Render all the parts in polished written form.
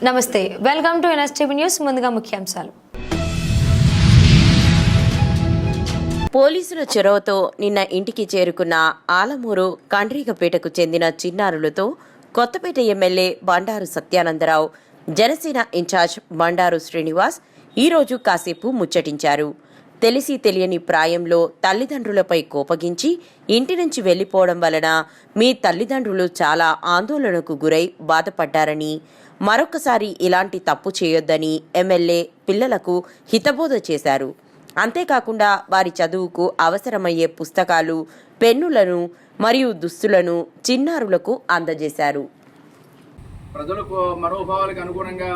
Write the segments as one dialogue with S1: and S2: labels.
S1: నమస్తే, welcome to NSTV news. ముందుగా ముఖ్యాంశాలు.
S2: పోలీసుల చొరవతో నిన్న ఇంటికి చేరుకున్న ఆలమూరు కండ్రిగపేటకు చెందిన చిన్నారులతో కొత్తపేట ఎమ్మెల్యే బండారు సత్యానందరావు, జనసేన ఇన్ఛార్జ్ బండారు శ్రీనివాస్ ఈరోజు కాసేపు ముచ్చటించారు. తెలిసి తెలియని ప్రాయంలో తల్లిదండ్రులపై కోపగించి ఇంటి నుంచి వెళ్లిపోవడం వలన మీ తల్లిదండ్రులు చాలా ఆందోళనకు గురై బాధపడ్డారని, మరొకసారి ఇలాంటి తప్పు చేయొద్దని ఎమ్మెల్యే పిల్లలకు హితబోధ చేశారు. అంతేకాకుండా వారి చదువుకు అవసరమయ్యే పుస్తకాలు, పెన్నులను మరియు దుస్తులను చిన్నారులకు అందజేశారు.
S3: ప్రజలకు మనోభావాలకు అనుగుణంగా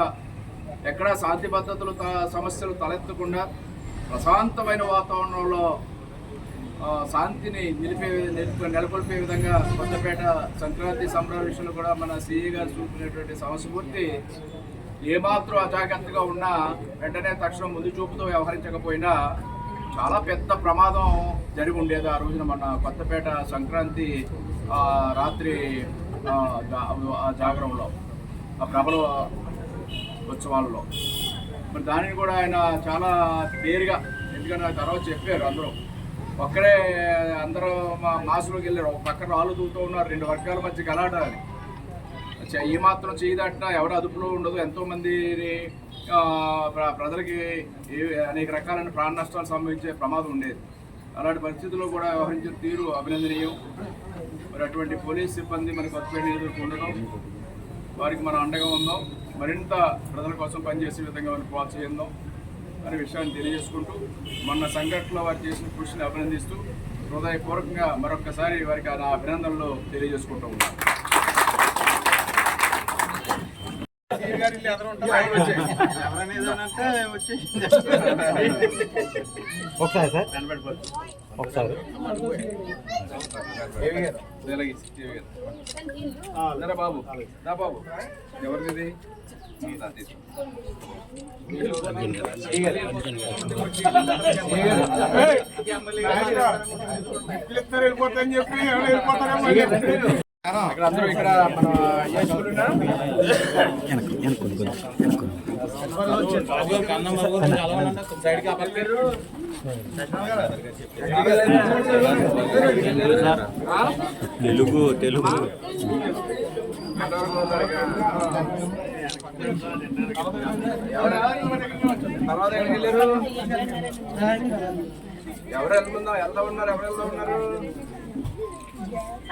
S3: ఎక్కడా శాంతి భద్రతలు సమస్యలు తలెత్తకుండా ప్రశాంతమైన వాతావరణంలో శాంతిని నెలకొల్పే విధంగా కొత్తపేట సంక్రాంతి సంబరాల విషయంలో కూడా మన సిఐ గారు చూపినటువంటి సమస్ఫూర్తి ఏమాత్రం అజాగ్రత్తగా ఉన్నా వెంటనే తక్షణం ముందు చూపుతో వ్యవహరించకపోయినా చాలా పెద్ద ప్రమాదం జరిగి ఉండేది. ఆ రోజున మన కొత్తపేట సంక్రాంతి రాత్రి జాగరంలో, ఆ ప్రబల ఉత్సవాల్లో మరి దానిని కూడా ఆయన చాలా క్లియర్గా, ఎందుకంటే తర్వాత చెప్పారు అందరూ ఒక్కడే అందరూ మాసులోకి వెళ్ళారు. ఒక పక్కన రాళ్ళు దూతూ ఉన్నారు, రెండు వర్గాల మధ్య గలాట అని. ఈ మాత్రం చేయదట్టినా ఎవరు అదుపులో ఉండదు. ఎంతోమందిని ప్రజలకి అనేక రకాలైన ప్రాణ నష్టాలు సంభవించే ప్రమాదం ఉండేది. అలాంటి పరిస్థితుల్లో కూడా వ్యవహరించిన తీరు అభినందనీయం. మరి అటువంటి పోలీస్ సిబ్బంది మనకు కొత్తపేట ఉండడం, వారికి మనం అండగా ఉందాం, మరింత ప్రజల కోసం పనిచేసే విధంగా మనం ప్రోత్సహిద్దాం అనే విషయాన్ని తెలియజేసుకుంటూ, మొన్న సంఘటనలో వారు చేసిన కృషిని అభినందిస్తూ హృదయపూర్వకంగా మరొకసారి వారికి నా అభినందనలు తెలియజేసుకుంటూ ఉన్నాం.
S4: ఒకసారి సార్ ఒకసారి
S3: బాబు బాబు ఎవరిది వెళ్ళిపోతాయని చెప్పి వెళ్ళిపోతారా అక్కడ అందరూ ఇక్కడ మన
S4: తెలుగు తెలుగు
S3: తర్వాత వెళ్ళారు. ఎవరు వెళ్తా ఉన్నారు, ఎవరు వెళ్తా ఉన్నారు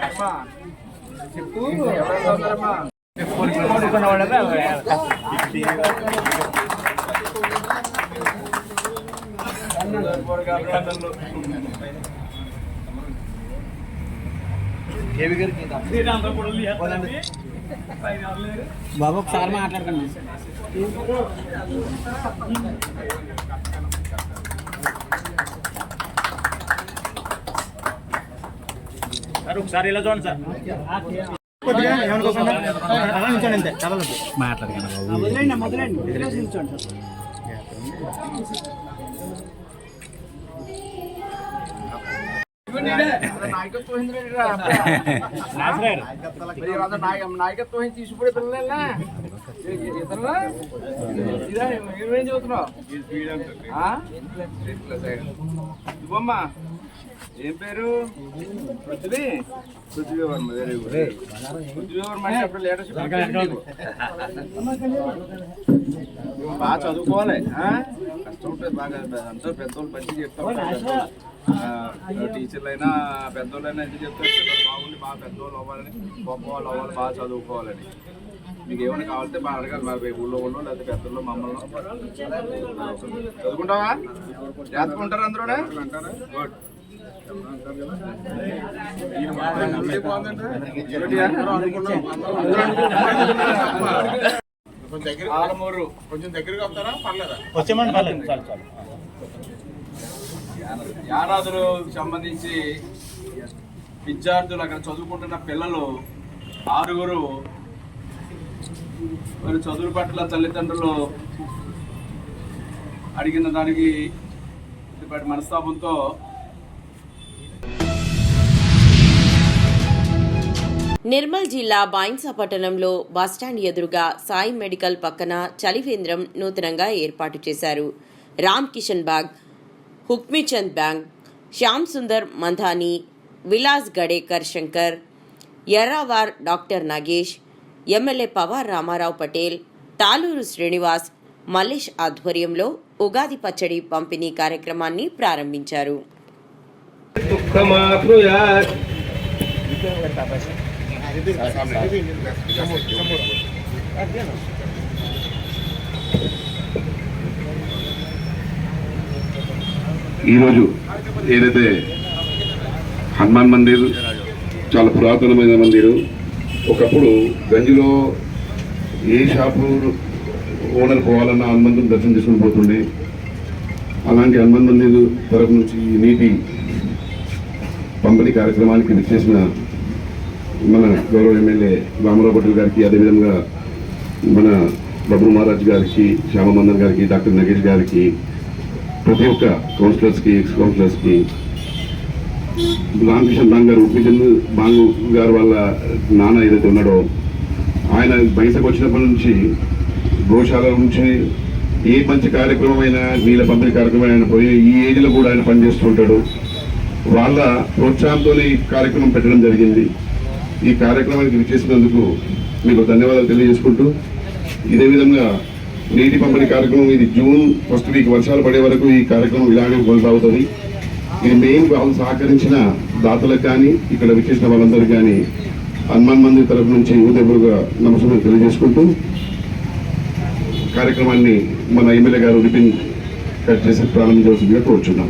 S3: అమ్మా చెప్పు, ఎవరు వెళ్తా ఉన్నారమ్మా?
S4: బాబు ఒకసారి మాట్లాడకండి.
S5: సార్ ఒకసారి ఇలా చూడండి సార్.
S3: నాయకత్వం తీసుకుపోయే పిల్లలేనా ఇదేం చదువుతున్నావు? ఇవ్వమ్మా, ఏం పేరు? పృథ్వీ వర్మ. Very good. పృథ్వీ వర్మ అప్పుడు లీడర్షిప్ బాగా చదువుకోవాలి, కష్టం ఉంటుంది బాగా. అంతా పెద్దోళ్ళు మంచిగా చెప్తారు, టీచర్లు అయినా పెద్దోళ్ళు అయినా ఎందుకు చెప్తారు, పిల్లలు బాగుండి బాగా పెద్దోళ్ళు అవ్వాలని, గొప్ప వాళ్ళు అవ్వాలి, బాగా చదువుకోవాలని. మీకు ఏమైనా కావాలంటే బాగా అడగాలి, మా ఊళ్ళో ఉండో లేకపోతే పెద్దల్లో మమ్మల్ని. చదువుకుంటావా? జాగ్రత్తగా అందరూ? గుడ్. ఆలమూరు కొంచెం దగ్గరగా వస్తారా? పర్లేదా?
S5: వచ్చేమండి, పర్లేదు. చాలు చాలు.
S3: యానాదులకు సంబంధించి విద్యార్థులు, అక్కడ చదువుకుంటున్న పిల్లలు 6 మరి చదువుల పట్ల తల్లిదండ్రులు అడిగిన దానికి మనస్తాపంతో
S2: నిర్మల్ జిల్లా బాయిన్సా పట్టణంలో బస్టాండ్ ఎదురుగా సాయి మెడికల్ పక్కన చలివేంద్రం నూతనంగా ఏర్పాటు చేశారు. Ram Kishan Bagh, Hukmichand bank, Shyam Sundar Mandhani, Vilas Gadekar Shankar, Errawar doctor Nagesh, MLA Pawar Ramarao Patel, Taluru Srinivas, Mallesh ఆధ్వర్యంలో ఉగాది పచ్చడి పంపిణీ కార్యక్రమాన్ని ప్రారంభించారు.
S6: ఈరోజు ఏదైతే హనుమాన్ మందిర్ చాలా పురాతనమైన మందిరు. ఒకప్పుడు గంజిలో ఏ షాపు ఓనర్ పోవాలన్నా హనుమంతుని దర్శనం చేసుకుని పోతుండే. అలాంటి హనుమాన్ మందిర్ తరపు నుంచి నీటి పంపిణీ కార్యక్రమానికి విచ్చేసిన మన గౌరవ ఎమ్మెల్యే రామారావు పటేల్ గారికి, అదేవిధంగా మన బబ్రు మహారాజ్ గారికి, శ్యామమందన్ గారికి, డాక్టర్ నగేష్ గారికి, ప్రతి ఒక్క కౌన్సిలర్స్కి, ఎక్స్ కౌన్సిలర్స్కి, రామకృష్ణ బాంగ్ గారు, ఉప్పిచంద్ బాంగ్ గారు వాళ్ళ నాన్న ఏదైతే ఉన్నాడో ఆయన బయటకు వచ్చినప్పటి నుంచి గోశాల నుంచి ఏ మంచి కార్యక్రమం అయినా, నీళ్ళ పంపిణీ కార్యక్రమం అయినా పోయి ఈ ఏజ్లో కూడా ఆయన పనిచేస్తుంటాడు. వాళ్ళ ప్రోత్సాహంతో ఈ కార్యక్రమం పెట్టడం జరిగింది. ఈ కార్యక్రమానికి విచ్చేసినందుకు మీకు ధన్యవాదాలు తెలియజేసుకుంటూ, ఇదే విధంగా నీటి పంపిణీ కార్యక్రమం ఇది జూన్ ఫస్ట్ వీక్ వర్షాలు పడే వరకు ఈ కార్యక్రమం ఇలాగే కొనసాగుతుంది. ఇది మెయిన్ వాళ్ళు సహకరించిన దాతలకు కానీ, ఇక్కడ విచ్చేసిన వాళ్ళందరికీ కానీ హనుమాన్ మందిర్ తరఫు నుంచి ఉదయపూర్గా నమస్కారం తెలియజేసుకుంటూ కార్యక్రమాన్ని మన ఎమ్మెల్యే గారు రిపిన్ కట్ చేసి ప్రారంభించవలసిందిగా కోరుచున్నాం.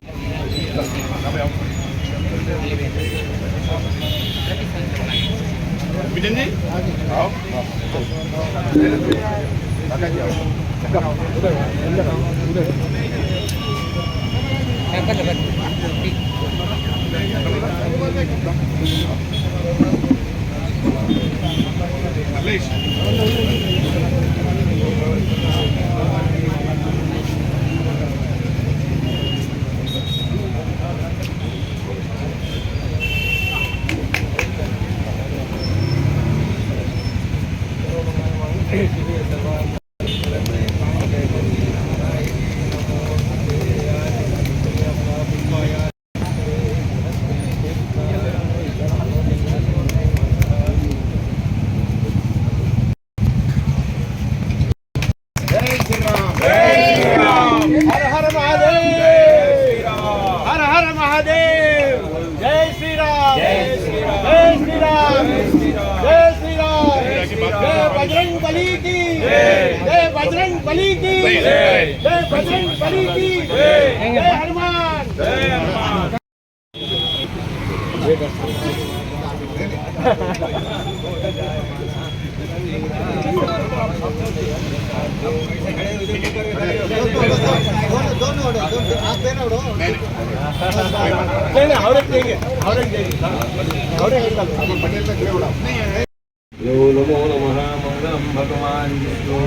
S7: नमो नमः। मंगलम भगवान् विष्णु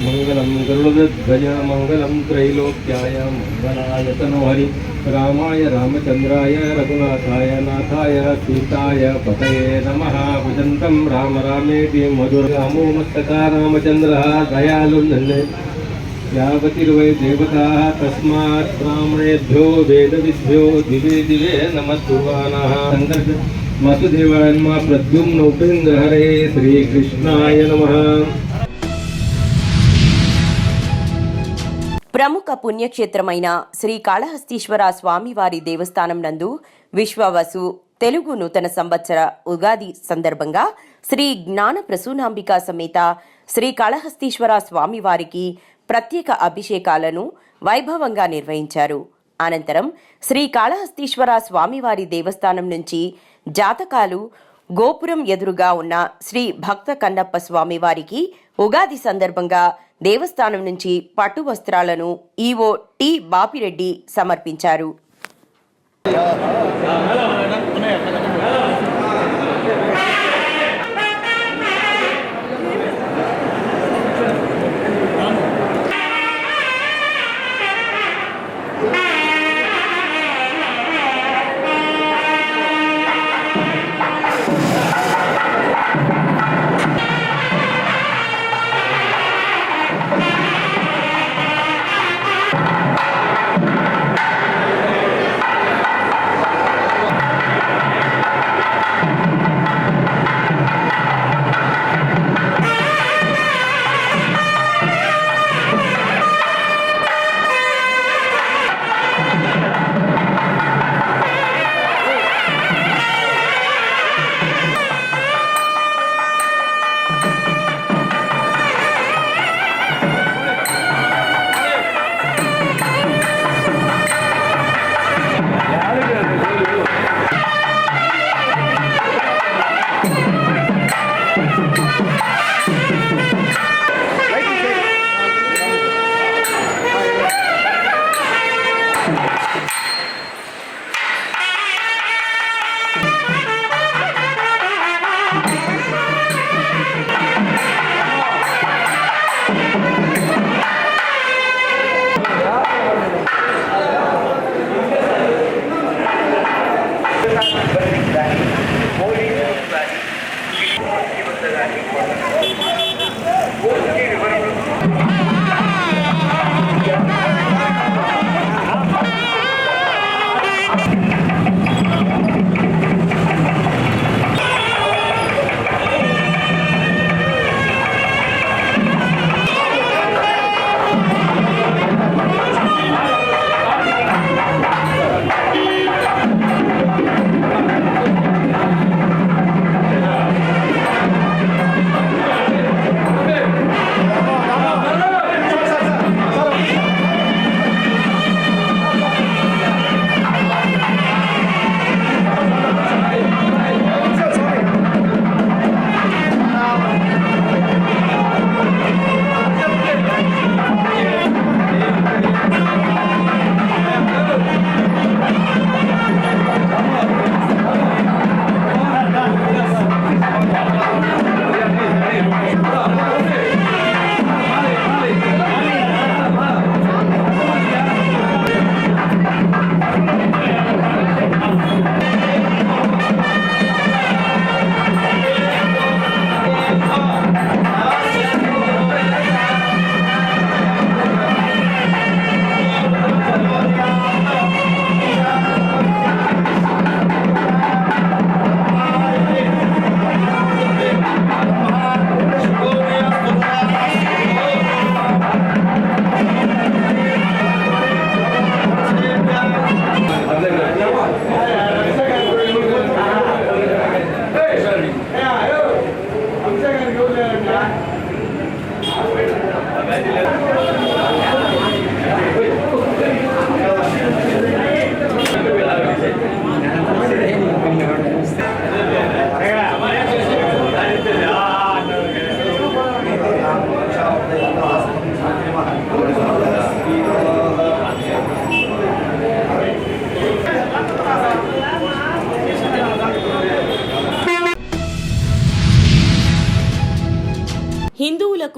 S7: मंगलम गरुड़ध्वज मंगलम त्रैलोक्याय मंगलाय तनोहरि रामाय रामचंद्राय रघुनाथाय नाथाय सीताय पतये नमः। भजन्तं राम रामेति मधुर रामो मस्तका रामचंद्रः दयालुर्नन्द यावतिर्वै देवताः तस्मात् ब्राह्मणेभ्यो वेदविद्भ्यो दिवे दिवे नमस्कुर्वाणः। वसुदेवान्मा प्रद्युम्न उपेन्द्र हरे श्रीकृष्णाय नमः।
S2: ప్రముఖ పుణ్యక్షేత్రమైన శ్రీ కాళహస్తీశ్వర స్వామివారి దేవస్థానం నందు విశ్వవసు తెలుగు నూతన సంవత్సర ఉగాది సందర్భంగా శ్రీ జ్ఞాన ప్రసూనాంబిక సమేత శ్రీ కాళహస్తీశ్వర స్వామివారికి ప్రత్యేక అభిషేకాలను వైభవంగా నిర్వహించారు. అనంతరం శ్రీ కాళహస్తీశ్వర స్వామివారి దేవస్థానం నుంచి జాతకాలు గోపురం ఎదురుగా ఉన్న శ్రీ భక్త కన్నప్ప స్వామివారికి ఉగాది సందర్భంగా దేవస్థానం నుంచి పట్టు వస్త్రాలను ఈవో టి బాపిరెడ్డి సమర్పించారు.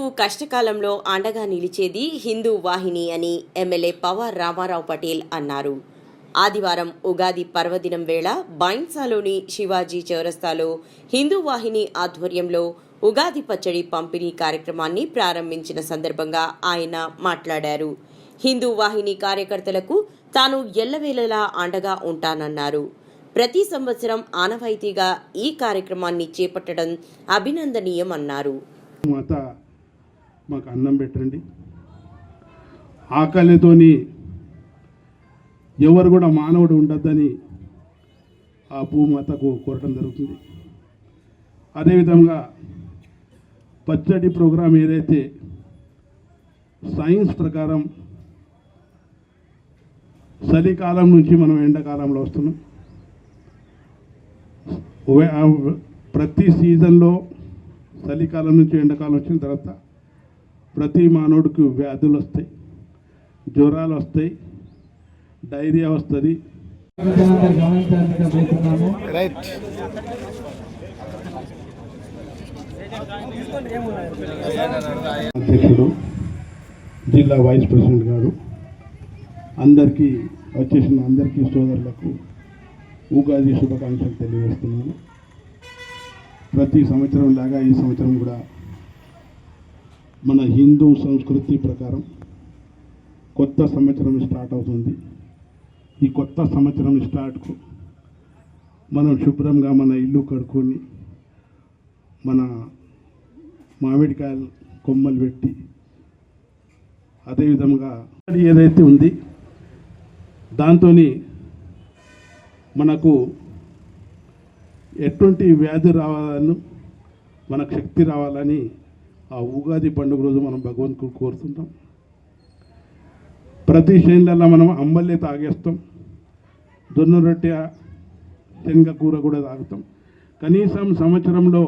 S2: హిందువులకు కష్టకాలంలో అండగా నిలిచేది హిందూ వాహిని అని ఎమ్మెల్యే పవార్ రామారావు పటేల్ అన్నారు. ఆదివారం ఉగాది పర్వదినం వేళ బైన్సాలోని శివాజీ చౌరస్తాలో హిందూ వాహిని ఆధ్వర్యంలో ఉగాది పచ్చడి పంపిణీ కార్యక్రమాన్ని ప్రారంభించిన సందర్భంగా ఆయన మాట్లాడారు. హిందూ వాహిని కార్యకర్తలకు తాను ఎల్లవేళలా అండగా ఉంటానన్నారు. ప్రతి సంవత్సరం ఆనవాయితీగా ఈ కార్యక్రమాన్ని చేపట్టడం అభినందనీయమన్నారు.
S8: మాత మాకు అన్నం పెట్టండి, ఆకలితోని ఎవరు కూడా మానవుడు ఉండొద్దని ఆ భూమాతకు కోరటం జరుగుతుంది. అదేవిధంగా పచ్చడి ప్రోగ్రాం ఏదైతే సైన్స్ ప్రకారం చలికాలం నుంచి మనం ఎండాకాలంలో వస్తున్నాం. ప్రతి సీజన్లో చలికాలం నుంచి ఎండాకాలం వచ్చిన తర్వాత ప్రతి మానవుడికి వ్యాధులు వస్తాయి, జ్వరాలు వస్తాయి, డైరియా వస్తుంది. అధ్యక్షుడు, జిల్లా వైస్ ప్రెసిడెంట్ గారు, అందరికీ వచ్చేసిన అందరికీ సోదరులకు ఉగాది శుభాకాంక్షలు తెలియజేస్తున్నాను. ప్రతి సంవత్సరం లాగా ఈ సంవత్సరం కూడా మన హిందూ సంస్కృతి ప్రకారం కొత్త సంవత్సరం స్టార్ట్ అవుతుంది. ఈ కొత్త సంవత్సరం స్టార్ట్కు మనం శుభ్రంగా మన ఇల్లు కడుక్కొని మన మామిడికాయలు కొమ్మలు పెట్టి, అదేవిధంగా ఏదైతే ఉంది దాంతో మనకు ఎటువంటి వ్యాధి రావాలని, మనకు శక్తి రావాలని ఆ ఉగాది పండుగ రోజు మనం భగవంతుడు కోరుతుంటాం. ప్రతి శనిలలో మనం అంబలి తాగేస్తాం, జొన్న రొట్టె శనగ కూర కూడా తాగుతాం. కనీసం సంవత్సరంలో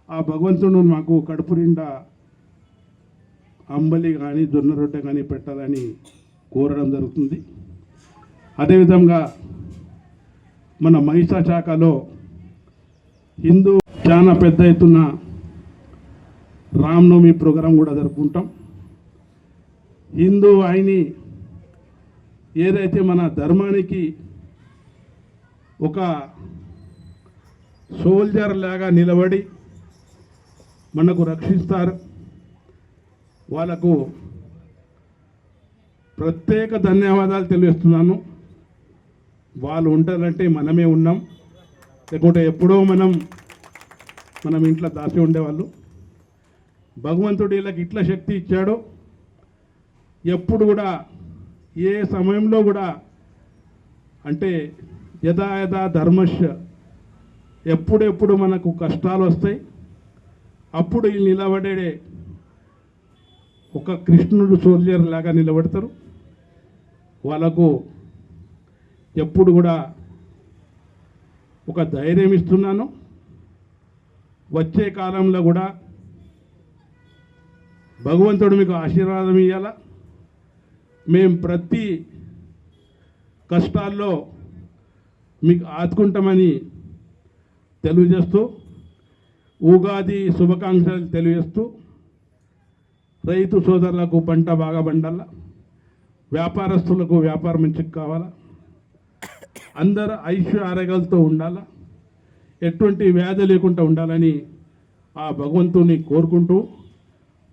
S8: ఆ భగవంతుడు మాకు కడుపు నిండా అంబలి కానీ జొన్న రొట్టె కానీ పెట్టాలని కోరడం జరుగుతుంది. అదేవిధంగా మన మహిషా శాఖలో హిందూ చాలా పెద్ద ఎత్తున రామనవమి ప్రోగ్రాం కూడా జరుపుకుంటాం. హిందూ వాహిని ఏదైతే మన ధర్మానికి ఒక సోల్జర్ లాగా నిలబడి మనకు రక్షిస్తారు, వాళ్ళకు ప్రత్యేక ధన్యవాదాలు తెలియజేస్తున్నాను. వాళ్ళు ఉంటారంటే మనమే ఉన్నాం, లేకుంటే ఎప్పుడో మనం ఇంట్లో దాచి ఉండేవాళ్ళు. భగవంతుడు వీళ్ళకి ఇట్లా శక్తి ఇచ్చాడో ఎప్పుడు కూడా ఏ సమయంలో కూడా అంటే యథా యథా ధర్మస్య, ఎప్పుడెప్పుడు మనకు కష్టాలు వస్తాయి అప్పుడు వీళ్ళు నిలబడే ఒక కృష్ణుడు సోల్జర్ లాగా నిలబడతారు. వాళ్ళకు ఎప్పుడు కూడా ఒక ధైర్యం ఇస్తున్నాను. వచ్చే కాలంలో కూడా భగవంతుడు మీకు ఆశీర్వాదం ఇవ్వాలా. మేము ప్రతి కష్టాల్లో మీకు ఆదుకుంటామని తెలియజేస్తూ ఉగాది శుభాకాంక్షలు తెలియజేస్తూ రైతు సోదరులకు పంట బాగా పండాలా, వ్యాపారస్తులకు వ్యాపారం మంచిగా కావాలా, అందరూ ఐశ్వర్య ఆరోగ్యాలతో ఉండాలా, ఎటువంటి వ్యాధి లేకుండా ఉండాలని ఆ భగవంతుని కోరుకుంటూ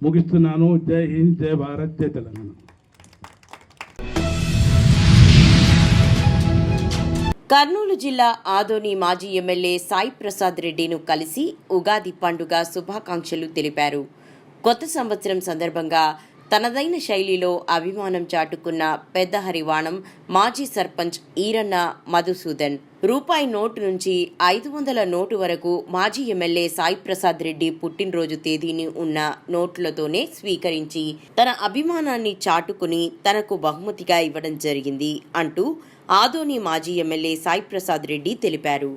S8: ముగిస్తున్నాను. జై హింద్, జై భారత్, జై తెలంగాణ.
S2: కర్నూలు జిల్లా ఆదోని మాజీ ఎమ్మెల్యే సాయి ప్రసాద్ రెడ్డిను కలిసి ఉగాది పండుగ శుభాకాంక్షలు తెలిపారు. కొత్త సంవత్సరం సందర్భంగా తనదైన శైలిలో అభిమానం చాటుకున్న పెద్ద హరివాణం మాజీ సర్పంచ్ ఈరన్న మధుసూదన్ రూపాయి నోటు నుంచి 500 నోటు వరకు మాజీ ఎమ్మెల్యే సాయి ప్రసాద్ రెడ్డి పుట్టినరోజు తేదీని ఉన్న నోట్లతోనే స్వీకరించి తన అభిమానాన్ని చాటుకుని తనకు బహుమతిగా ఇవ్వడం జరిగింది అంటూ ఆదోని మాజీ ఎమ్మెల్యే సాయి ప్రసాద్ రెడ్డి తెలిపారు.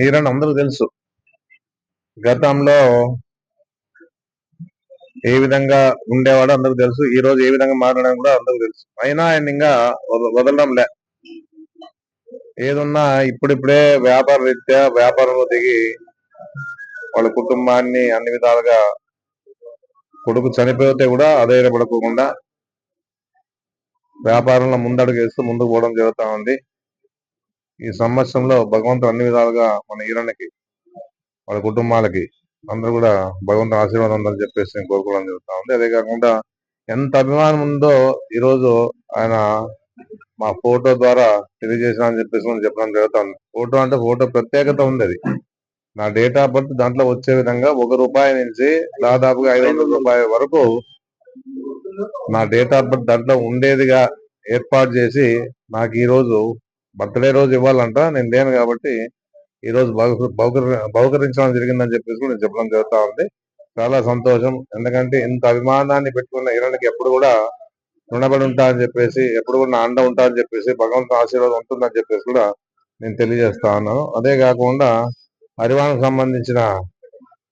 S9: ఈరన్ అందరూ తెలుసు, గతంలో ఏ విధంగా ఉండేవాడో అందరూ తెలుసు, ఈ రోజు ఏ విధంగా మాట్లాడడం కూడా అందరూ తెలుసు. అయినా ఆయన ఇంకా వదలడం లే. ఏదున్నా ఇప్పుడిప్పుడే వ్యాపార రీత్యా వ్యాపారంలో దిగి వాళ్ళ కుటుంబాన్ని అన్ని విధాలుగా కొడుకు చనిపోతే కూడా అధైర్యపడకుండా వ్యాపారంలో ముందడుగు వేస్తూ ముందుకు పోవడం జరుగుతూ ఉంది. ఈ సంవత్సరంలో భగవంతుడు అన్ని విధాలుగా మన ఈరణకి వాళ్ళ కుటుంబాలకి అందరూ కూడా భగవంతుని ఆశీర్వాదం ఉందని చెప్పేసి నేను కోరుకోవడం జరుగుతూ ఉంది. అదే కాకుండా ఎంత అభిమానం ఉందో ఈరోజు ఆయన మా ఫోటో ద్వారా తెలియజేసిన అని చెప్పేసి మనం చెప్పడం జరుగుతుంది. ఫోటో అంటే ఫోటో ప్రత్యేకత ఉంది. అది నా డేట్ ఆఫ్ బర్త్ దాంట్లో వచ్చే విధంగా ₹1 నుంచి దాదాపుగా 500 రూపాయల వరకు నా డేట్ ఆఫ్ బర్త్ దాంట్లో ఉండేదిగా ఏర్పాటు చేసి నాకు ఈ రోజు బర్త్డే రోజు ఇవ్వాలంట. నేను లేను కాబట్టి ఈ రోజు బహుకరించడం జరిగిందని చెప్పేసి నేను చెప్పడం జరుగుతా ఉంది. చాలా సంతోషం. ఎందుకంటే ఇంత అభిమానాన్ని పెట్టుకున్న ఈయనకి ఎప్పుడు కూడా రుణపడి ఉంటా అని చెప్పేసి, ఎప్పుడు కూడా నా అండ ఉంటా అని చెప్పేసి, భగవంతుని ఆశీర్వాదం ఉంటుందని చెప్పేసి కూడా నేను తెలియజేస్తా ఉన్నాను. అదే కాకుండా హరివాణకు సంబంధించిన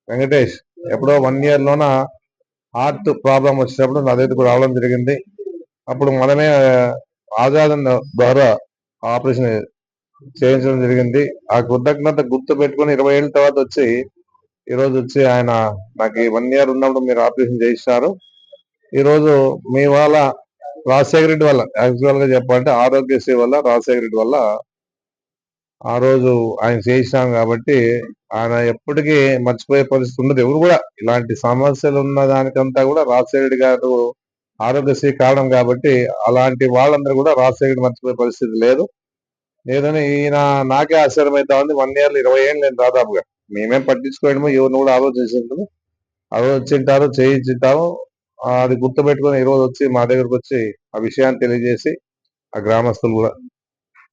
S9: వెంకటేష్ ఎప్పుడో 1 year లోన హార్ట్ ప్రాబ్లం వచ్చినప్పుడు నా దగ్గరకు రావడం జరిగింది. అప్పుడు మనమే ఆజాద్ ద్వారా ఆపరేషన్ చేయించడం జరిగింది. ఆ కృతజ్ఞత గుర్తు పెట్టుకుని 20 ఏళ్ళ తర్వాత వచ్చి ఈ రోజు వచ్చి ఆయన నాకు 1 year ఉన్నప్పుడు మీరు ఆపరేషన్ చేయిస్తారు. ఈ రోజు మీ వాళ్ళ రాజశేఖర రెడ్డి వల్ల, యాక్చువల్ గా చెప్పాలంటే ఆరోగ్యశ్రీ వల్ల, రాజశేఖర రెడ్డి వల్ల ఆ రోజు ఆయన చేయించాం కాబట్టి ఆయన ఎప్పటికీ మర్చిపోయే పరిస్థితి ఉండదు. ఎవరు కూడా ఇలాంటి సమస్యలు ఉన్న దానికంతా కూడా రాజశేఖర రెడ్డి గారు ఆరోగ్యశ్రీ కారణం కాబట్టి అలాంటి వాళ్ళందరూ కూడా రాజశేఖర రెడ్డి మర్చిపోయే పరిస్థితి లేదు. లేదని ఈయన నాకే ఆశ్చర్యం అవుతా ఉంది. 1 year 20 ఏళ్ళు నేను దాదాపుగా మేమేం పట్టించుకోవడము, ఎవరిని కూడా ఆలోచించాము. ఆలోచింటారు, చేయించుంటాము. అది గుర్తుపెట్టుకుని ఈ రోజు వచ్చి మా దగ్గరకు వచ్చి ఆ విషయాన్ని తెలియజేసి ఆ గ్రామస్తులు కూడా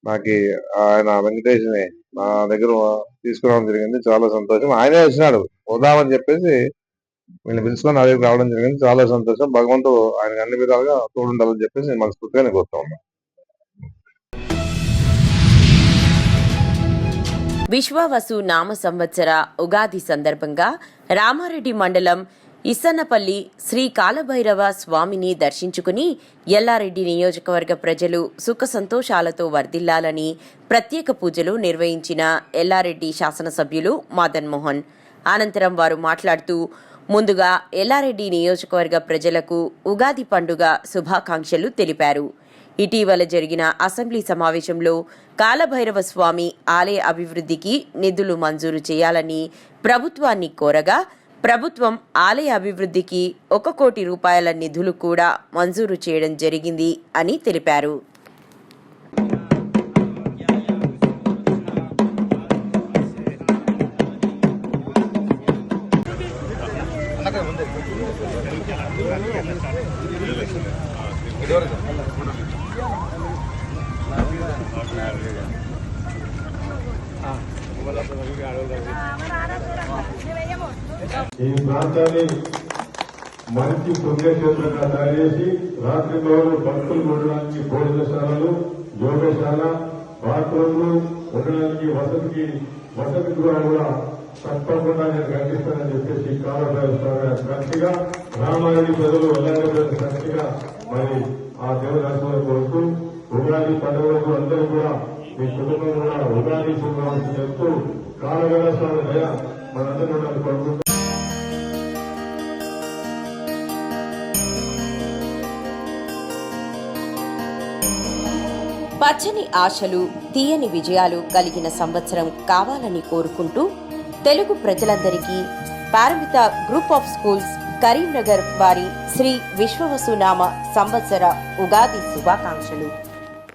S9: నాకు ఆయన వెంకటేష్ ని నా దగ్గర తీసుకురావడం జరిగింది. చాలా సంతోషం. ఆయనే వచ్చినాడు వద్దామని చెప్పేసి వీళ్ళని పిలుచుకొని నా దగ్గర రావడం జరిగింది. చాలా సంతోషం. భగవంతుడు ఆయనకు అన్ని విధాలుగా తోడుండాలని చెప్పేసి నేను మనస్ఫూర్తిగా నేను కోరుతా ఉన్నాను.
S2: విశ్వావసు నామ సంవత్సర ఉగాది సందర్భంగా రామారెడ్డి మండలం ఇస్సన్నపల్లి శ్రీ కాలభైరవ స్వామిని దర్శించుకుని ఎల్లారెడ్డి నియోజకవర్గ ప్రజలు సుఖ సంతోషాలతో వర్ధిల్లాలని ప్రత్యేక పూజలు నిర్వహించిన ఎల్లారెడ్డి శాసనసభ్యులు మదన్ మోహన్. అనంతరం వారు మాట్లాడుతూ ముందుగా ఎల్లారెడ్డి నియోజకవర్గ ప్రజలకు ఉగాది పండుగ శుభాకాంక్షలు తెలిపారు. ఇటీవల జరిగిన అసెంబ్లీ సమావేశంలో కాలభైరవ స్వామి ఆలయ అభివృద్ధికి నిధులు మంజూరు చేయాలని ప్రభుత్వాన్ని కోరగా ప్రభుత్వం ఆలయ అభివృద్ధికి ₹1 కోటి నిధులు కూడా మంజూరు చేయడం జరిగింది అని తెలిపారు.
S10: ఈ ప్రాంతాన్ని మంచి పుణ్యక్షేత్రంగా తయారు చేసి రాత్రిలో భక్తులు ఉండడానికి భోజనశాలలు, యోగశాల, బాత్రూమ్లు ఉండడానికి వసతి గృహాలు కూడా తప్పకుండా నేను కల్పిస్తానని చెప్పేసి కాలభైరవ సాక్షిగా రామారెడ్డి ప్రజలు ఎల్లారెడ్డి సాక్షిగా మరి ఆ దేవుని ఆశీర్వాదం కోరుతూ ఉగాది పండుగలకు అందరూ కూడా మీ కుటుంబం కూడా ఉగాది శుభాకాంక్షలు చెప్తూ కాలభైరవ స్వామి దయ మనందరూ కూడా కోరుకుంటూ
S2: పచ్చని ఆశలు, తీయని విజయాలు కలిగిన సంవత్సరం కావాలని కోరుకుంటూ తెలుగు ప్రజలందరికీ Paramita group of schools Karimnagar వారి శ్రీ విశ్వవసునామ సంవత్సర ఉగాది శుభాకాంక్షలు.